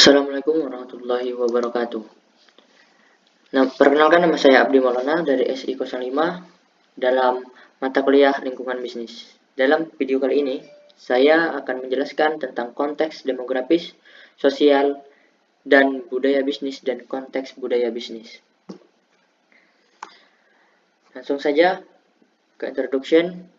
Assalamualaikum warahmatullahi wabarakatuh. Nah, perkenalkan nama saya Abdi Maulana dari SI 05 dalam mata kuliah lingkungan bisnis. Dalam video kali ini, saya akan menjelaskan tentang konteks demografis, sosial, dan budaya bisnis dan konteks budaya bisnis. Langsung saja ke introduction.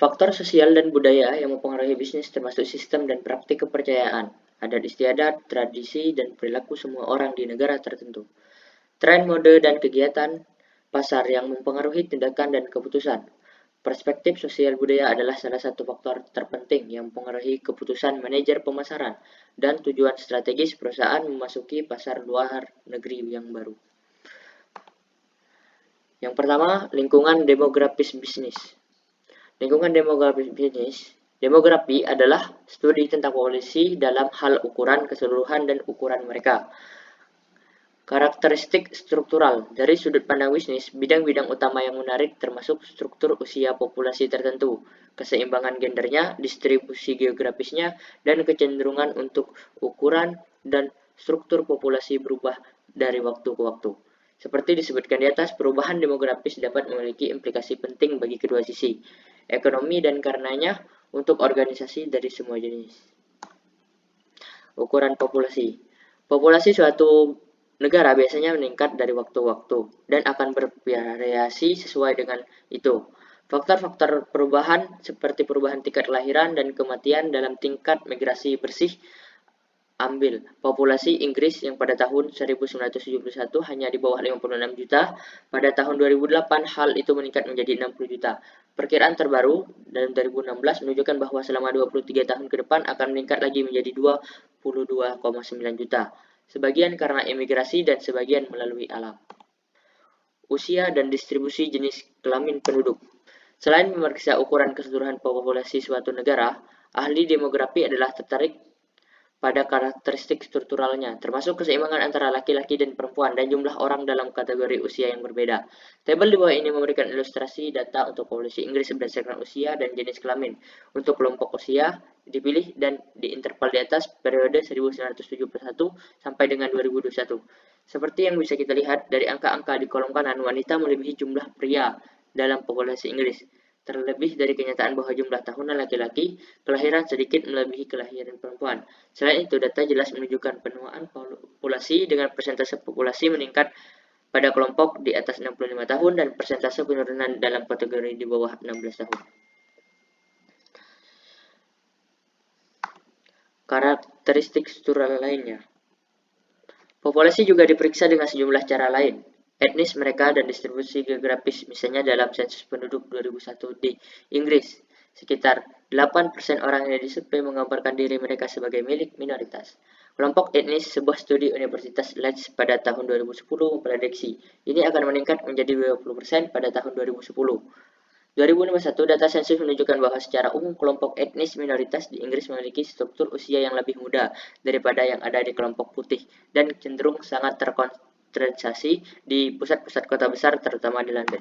Faktor sosial dan budaya yang mempengaruhi bisnis termasuk sistem dan praktik kepercayaan, adat istiadat, tradisi, dan perilaku semua orang di negara tertentu. Tren mode dan kegiatan pasar yang mempengaruhi tindakan dan keputusan. Perspektif sosial budaya adalah salah satu faktor terpenting yang mempengaruhi keputusan manajer pemasaran dan tujuan strategis perusahaan memasuki pasar luar negeri yang baru. Yang pertama, lingkungan demografis bisnis. Lingkungan demografis bisnis. Demografi adalah studi tentang populasi dalam hal ukuran keseluruhan dan ukuran mereka. Karakteristik struktural. Dari sudut pandang bisnis, bidang-bidang utama yang menarik termasuk struktur usia populasi tertentu, keseimbangan gendernya, distribusi geografisnya, dan kecenderungan untuk ukuran dan struktur populasi berubah dari waktu ke waktu. Seperti disebutkan di atas, perubahan demografis dapat memiliki implikasi penting bagi kedua sisi, ekonomi dan karenanya untuk organisasi dari semua jenis. Ukuran populasi. Populasi suatu negara biasanya meningkat dari waktu ke waktu dan akan bervariasi sesuai dengan itu. Faktor-faktor perubahan seperti perubahan tingkat kelahiran dan kematian dalam tingkat migrasi bersih. Ambil populasi Inggris yang pada tahun 1971 hanya di bawah 56 juta, pada tahun 2008 hal itu meningkat menjadi 60 juta. Perkiraan terbaru dalam 2016 menunjukkan bahwa selama 23 tahun ke depan akan meningkat lagi menjadi 22,9 juta. Sebagian karena emigrasi dan sebagian melalui alam. Usia dan distribusi jenis kelamin penduduk. Selain memeriksa ukuran keseluruhan populasi suatu negara, ahli demografi adalah tertarik pada karakteristik strukturalnya, termasuk keseimbangan antara laki-laki dan perempuan dan jumlah orang dalam kategori usia yang berbeda. Tabel di bawah ini memberikan ilustrasi data untuk populasi Inggris berdasarkan usia dan jenis kelamin. Untuk kelompok usia dipilih dan di interval di atas periode 1971 sampai dengan 2021. Seperti yang bisa kita lihat dari angka-angka di kolom kanan, wanita melebihi jumlah pria dalam populasi Inggris. Terlebih dari kenyataan bahwa jumlah tahunan laki-laki kelahiran sedikit melebihi kelahiran perempuan. Selain itu, data jelas menunjukkan penuaan populasi dengan persentase populasi meningkat pada kelompok di atas 65 tahun dan persentase penurunan dalam kategori di bawah 16 tahun. Karakteristik struktural lainnya. Populasi juga diperiksa dengan sejumlah cara lain. Etnis mereka dan distribusi geografis, misalnya dalam sensus penduduk 2001 di Inggris. Sekitar 8% orang yang disurvei menggambarkan diri mereka sebagai milik minoritas. Kelompok etnis, sebuah studi Universitas Leeds pada tahun 2010 memprediksi ini akan meningkat menjadi 20% pada tahun 2010. 2051 data sensus menunjukkan bahwa secara umum kelompok etnis minoritas di Inggris memiliki struktur usia yang lebih muda daripada yang ada di kelompok putih dan cenderung sangat terkonsentrasi di pusat-pusat kota besar terutama di London.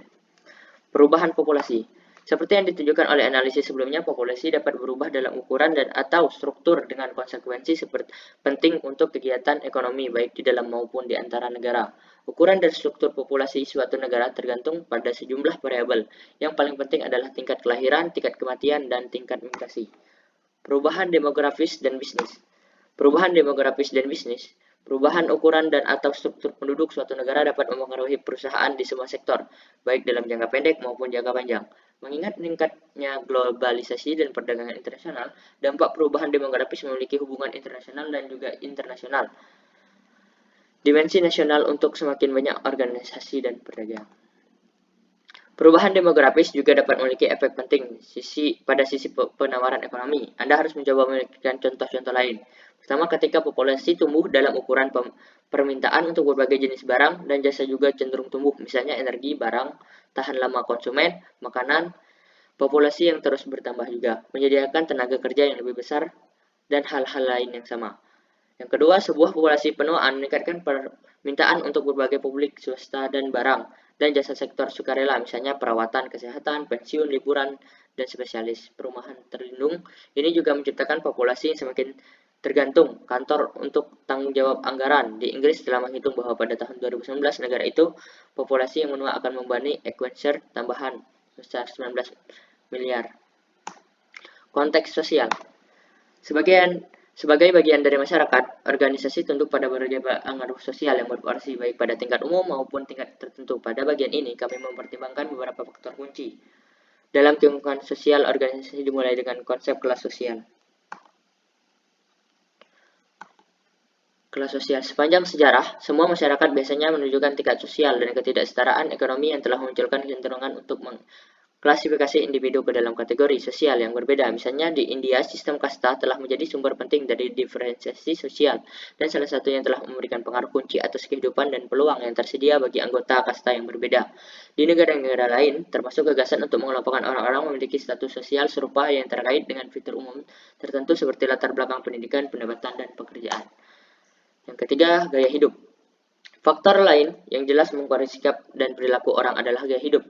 Perubahan populasi. Seperti yang ditunjukkan oleh analisis sebelumnya, populasi dapat berubah dalam ukuran dan atau struktur dengan konsekuensi seperti penting untuk kegiatan ekonomi baik di dalam maupun di antara negara. Ukuran dan struktur populasi suatu negara tergantung pada sejumlah variabel. Yang paling penting adalah tingkat kelahiran, tingkat kematian, dan tingkat migrasi. Perubahan demografis dan bisnis. Perubahan demografis dan bisnis. Perubahan ukuran dan atau struktur penduduk suatu negara dapat mempengaruhi perusahaan di semua sektor, baik dalam jangka pendek maupun jangka panjang. Mengingat meningkatnya globalisasi dan perdagangan internasional, dampak perubahan demografis memiliki hubungan internasional dan juga internasional. Dimensi nasional untuk semakin banyak organisasi dan perdagangan. Perubahan demografis juga dapat memiliki efek penting pada sisi penawaran ekonomi. Anda harus mencoba memiliki contoh-contoh lain. Pertama, ketika populasi tumbuh dalam ukuran permintaan untuk berbagai jenis barang dan jasa juga cenderung tumbuh, misalnya energi, barang, tahan lama konsumen, makanan, populasi yang terus bertambah juga, menyediakan tenaga kerja yang lebih besar, dan hal-hal lain yang sama. Yang kedua, sebuah populasi penuaan meningkatkan permintaan untuk berbagai publik, swasta, dan barang, dan jasa sektor sukarela, misalnya perawatan, kesehatan, pensiun, liburan, dan spesialis perumahan terlindung. Ini juga menciptakan populasi yang semakin Tergantung kantor untuk tanggung jawab anggaran. Di Inggris telah menghitung bahwa pada tahun 2019 negara itu populasi yang menua akan membebani expenditure tambahan sebesar 19 miliar. Konteks sosial. Sebagai bagian dari masyarakat, organisasi tunduk pada berbagai pengaruh sosial yang bervariasi baik pada tingkat umum maupun tingkat tertentu. Pada bagian ini, kami mempertimbangkan beberapa faktor kunci. Dalam lingkungan sosial, organisasi dimulai dengan konsep kelas sosial. Kelas sosial. Sepanjang sejarah, semua masyarakat biasanya menunjukkan tingkat sosial dan ketidaksetaraan ekonomi yang telah memunculkan kecenderungan untuk mengklasifikasi individu ke dalam kategori sosial yang berbeda. Misalnya di India, sistem kasta telah menjadi sumber penting dari diferensiasi sosial dan salah satu yang telah memberikan pengaruh kunci atas kehidupan dan peluang yang tersedia bagi anggota kasta yang berbeda. Di negara-negara lain, termasuk gagasan untuk mengelompokkan orang-orang memiliki status sosial serupa yang terkait dengan fitur umum tertentu seperti latar belakang pendidikan, pendapatan, dan pekerjaan. Yang ketiga, gaya hidup. Faktor lain yang jelas mempengaruhi sikap dan perilaku orang adalah gaya hidup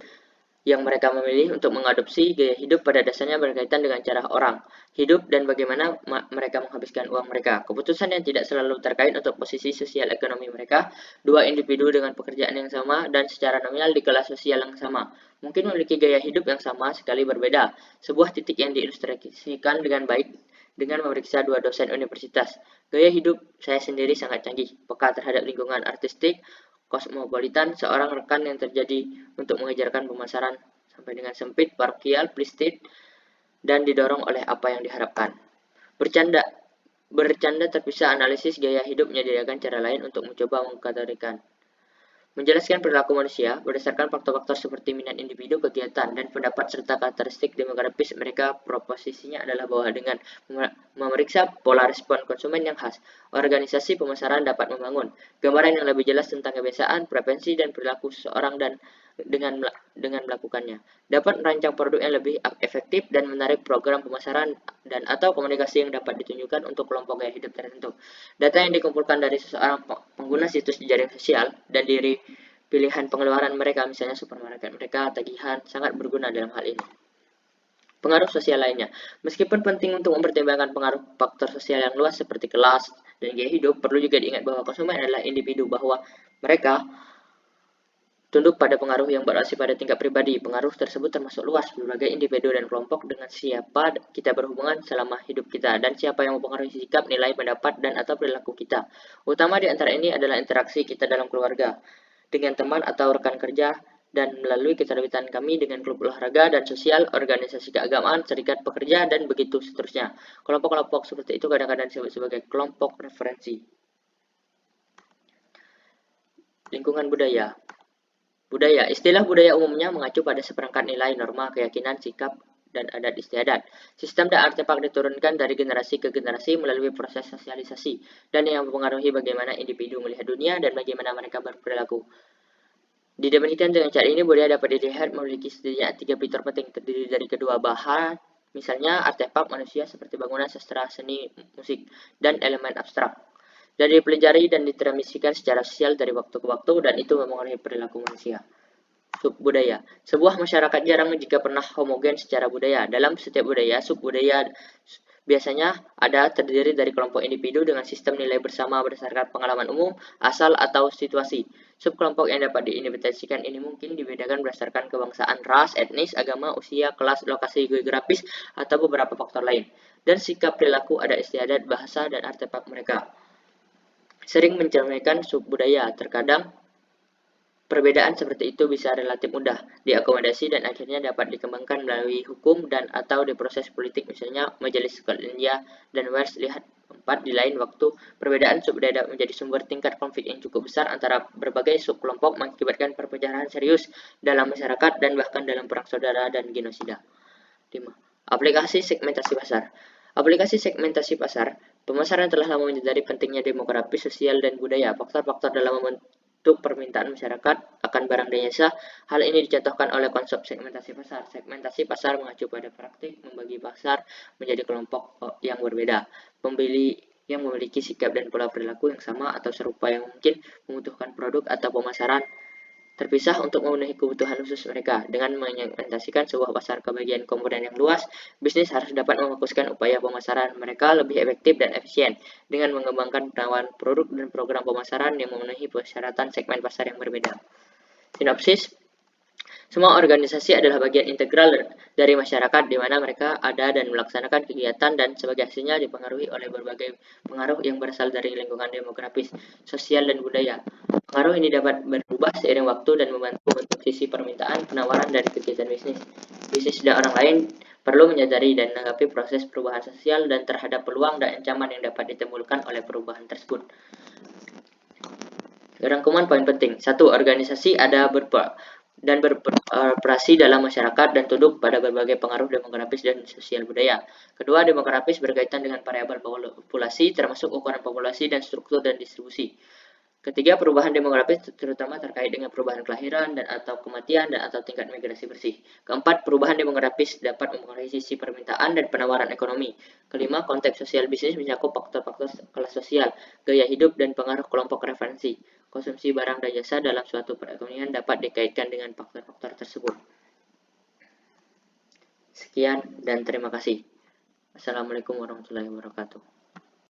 yang mereka memilih untuk mengadopsi. Gaya hidup pada dasarnya berkaitan dengan cara orang hidup dan bagaimana mereka menghabiskan uang mereka. Keputusan yang tidak selalu terkait untuk posisi sosial ekonomi mereka. Dua individu dengan pekerjaan yang sama dan secara nominal di kelas sosial yang sama mungkin memiliki gaya hidup yang sama sekali berbeda. Sebuah titik yang diilustrasikan dengan baik dengan memeriksa dua dosen universitas. Gaya hidup saya sendiri sangat canggih, peka terhadap lingkungan artistik, kosmopolitan, seorang rekan yang terjadi untuk mengejarkan pemasaran sampai dengan sempit, parokial, prestis, dan didorong oleh apa yang diharapkan. Bercanda terpisah analisis gaya hidup menyediakan cara lain untuk mencoba mengkategorikan. Menjelaskan perilaku manusia berdasarkan faktor-faktor seperti minat individu, kegiatan, dan pendapat serta karakteristik demografis mereka. Proposisinya adalah bahwa dengan memeriksa pola respon konsumen yang khas, organisasi pemasaran dapat membangun gambaran yang lebih jelas tentang kebiasaan, preferensi, dan perilaku seseorang dan dengan melakukannya, dapat merancang produk yang lebih efektif dan menarik program pemasaran dan atau komunikasi yang dapat ditunjukkan untuk kelompok gaya hidup tertentu. Data yang dikumpulkan dari seseorang pengguna situs di jaring sosial dan dari pilihan pengeluaran mereka, misalnya supermarket mereka, tagihan, sangat berguna dalam hal ini. Pengaruh sosial lainnya. Meskipun penting untuk mempertimbangkan pengaruh faktor sosial yang luas seperti kelas dan gaya hidup, perlu juga diingat bahwa konsumen adalah individu, bahwa mereka tunduk pada pengaruh yang berasal pada tingkat pribadi. Pengaruh tersebut termasuk luas, berbagai individu dan kelompok dengan siapa kita berhubungan selama hidup kita, dan siapa yang mempengaruhi sikap, nilai, pendapat, dan atau perilaku kita. Utama di antara ini adalah interaksi kita dalam keluarga, dengan teman atau rekan kerja, dan melalui keterlibatan kami dengan klub olahraga dan sosial, organisasi keagamaan, serikat pekerja, dan begitu seterusnya. Kelompok-kelompok seperti itu kadang-kadang disebut sebagai kelompok referensi. Lingkungan budaya. Budaya. Istilah budaya umumnya mengacu pada seperangkat nilai, norma, keyakinan, sikap, dan adat istiadat. Sistem dan artefak diturunkan dari generasi ke generasi melalui proses sosialisasi, dan yang mempengaruhi bagaimana individu melihat dunia dan bagaimana mereka berperilaku. Didefinisikan dengan cara ini, budaya dapat dilihat memiliki setidaknya 3 fitur penting, terdiri dari kedua bahan, misalnya artefak manusia seperti bangunan, sastra, seni, musik, dan elemen abstrak. Dan dipelajari dan ditransmisikan secara sosial dari waktu ke waktu, dan itu mempengaruhi perilaku manusia. Subbudaya. Sebuah masyarakat jarang jika pernah homogen secara budaya. Dalam setiap budaya, subbudaya biasanya terdiri dari kelompok individu dengan sistem nilai bersama berdasarkan pengalaman umum, asal, atau situasi. Subkelompok yang dapat diidentifikasikan ini mungkin dibedakan berdasarkan kebangsaan, ras, etnis, agama, usia, kelas, lokasi geografis, atau beberapa faktor lain. Dan sikap, perilaku, adat istiadat, bahasa, dan artefak mereka sering mencerminkan subbudaya. Terkadang perbedaan seperti itu bisa relatif mudah diakomodasi dan akhirnya dapat dikembangkan melalui hukum dan atau di proses politik, misalnya Majelis Skotlandia dan Wales. Lihat 4. Di lain waktu, perbedaan subbudaya menjadi sumber tingkat konflik yang cukup besar antara berbagai subkelompok, mengakibatkan perpecahan serius dalam masyarakat dan bahkan dalam perang saudara dan genosida. 5. Aplikasi segmentasi pasar. Aplikasi segmentasi pasar. Pemasaran telah lama menyadari pentingnya demografi, sosial, dan budaya, faktor-faktor dalam membentuk permintaan masyarakat akan barang dan jasa. Hal ini dicontohkan oleh konsep segmentasi pasar. Segmentasi pasar mengacu pada praktik membagi pasar menjadi kelompok yang berbeda. Pembeli yang memiliki sikap dan pola perilaku yang sama atau serupa yang mungkin membutuhkan produk atau pemasaran terpisah untuk memenuhi kebutuhan khusus mereka. Dengan mengimplementasikan sebuah pasar kebagian komponen yang luas, bisnis harus dapat memfokuskan upaya pemasaran mereka lebih efektif dan efisien dengan mengembangkan penawaran produk dan program pemasaran yang memenuhi persyaratan segmen pasar yang berbeda. Sinopsis: semua organisasi adalah bagian integral dari masyarakat di mana mereka ada dan melaksanakan kegiatan dan sebagai hasilnya dipengaruhi oleh berbagai pengaruh yang berasal dari lingkungan demografis, sosial, dan budaya. Pengaruh ini dapat berubah seiring waktu dan membantu untuk sisi permintaan, penawaran, dan kegiatan bisnis. Bisnis dan orang lain perlu menyadari dan menanggapi proses perubahan sosial dan terhadap peluang dan ancaman yang dapat ditimbulkan oleh perubahan tersebut. Rangkuman poin penting. 1. Organisasi ada dan beroperasi dalam masyarakat dan tunduk pada berbagai pengaruh demografis dan sosial budaya. Kedua, demografis berkaitan dengan variabel populasi, termasuk ukuran populasi dan struktur dan distribusi. Ketiga, perubahan demografis terutama terkait dengan perubahan kelahiran dan atau kematian dan atau tingkat migrasi bersih. Keempat, perubahan demografis dapat mempengaruhi sisi permintaan dan penawaran ekonomi. Kelima, konteks sosial bisnis mencakup faktor-faktor kelas sosial, gaya hidup, dan pengaruh kelompok referensi. Konsumsi barang dan jasa dalam suatu perekonomian dapat dikaitkan dengan faktor-faktor tersebut. Sekian dan terima kasih. Assalamualaikum warahmatullahi wabarakatuh.